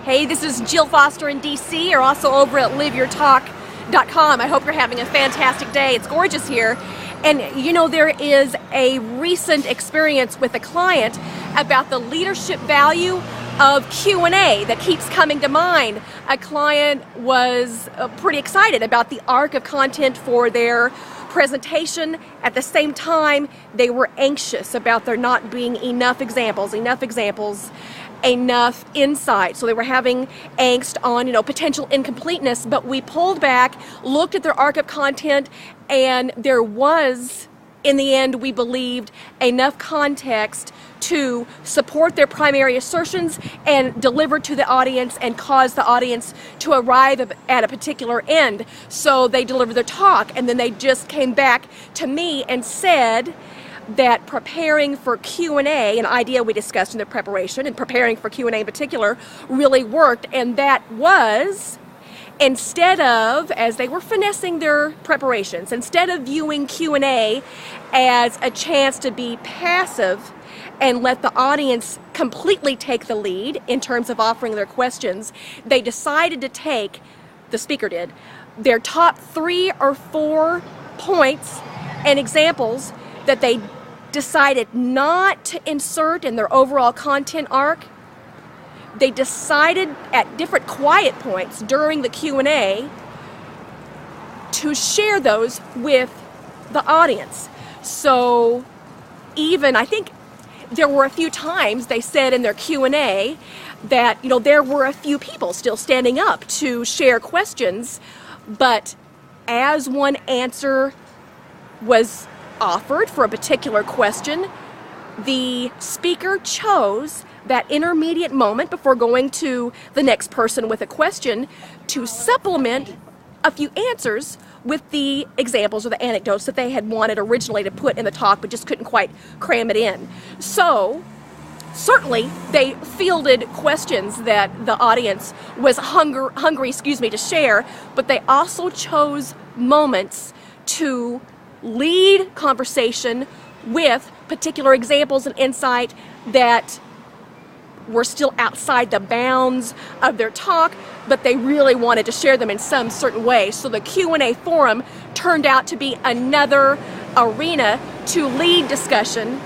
Hey, this is Jill Foster in DC. You're also over at liveyourtalk.com. I hope you're having a fantastic day. It's gorgeous here. And you know, there is a recent experience with a client about the leadership value of Q&A that keeps coming to mind. A client was pretty excited about the arc of content for their presentation. At the same time, they were anxious about there not being enough examples, enough insight. So they were having angst on, potential incompleteness, but we pulled back, looked at their arc of content, and there was, in the end, we believed, enough context to support their primary assertions and deliver to the audience and cause the audience to arrive at a particular end. So they delivered their talk, and then they just came back to me and said that preparing for Q&A, an idea we discussed in the preparation, and preparing for Q&A in particular, really worked. And that was, instead of, as they were finessing their preparations, instead of viewing Q&A as a chance to be passive and let the audience completely take the lead in terms of offering their questions, they decided to take, the speaker did, their top 3 or 4 points and examples that they decided not to insert in their overall content arc. They decided at different quiet points during the Q&A to share those with the audience. So even, I think there were a few times they said in their Q&A that, there were a few people still standing up to share questions, but as one answer was offered for a particular question, the speaker chose that intermediate moment before going to the next person with a question to supplement a few answers with the examples or the anecdotes that they had wanted originally to put in the talk but just couldn't quite cram it in. So certainly they fielded questions that the audience was hungry to share, but they also chose moments to lead conversation with particular examples and insight that were still outside the bounds of their talk, but they really wanted to share them in some certain way. So the Q&A forum turned out to be another arena to lead discussion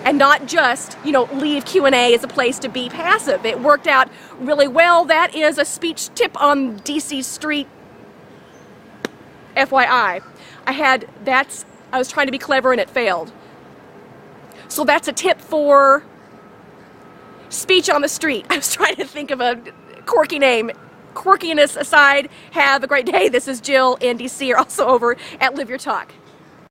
and not just, leave Q&A as a place to be passive. It worked out really well. That is a speech tip on DC Street, FYI. I was trying to be clever and it failed. So that's a tip for speech on the street. I was trying to think of a quirky name. Quirkiness aside, have a great day. This is Jill in DC. You're also over at Live Your Talk.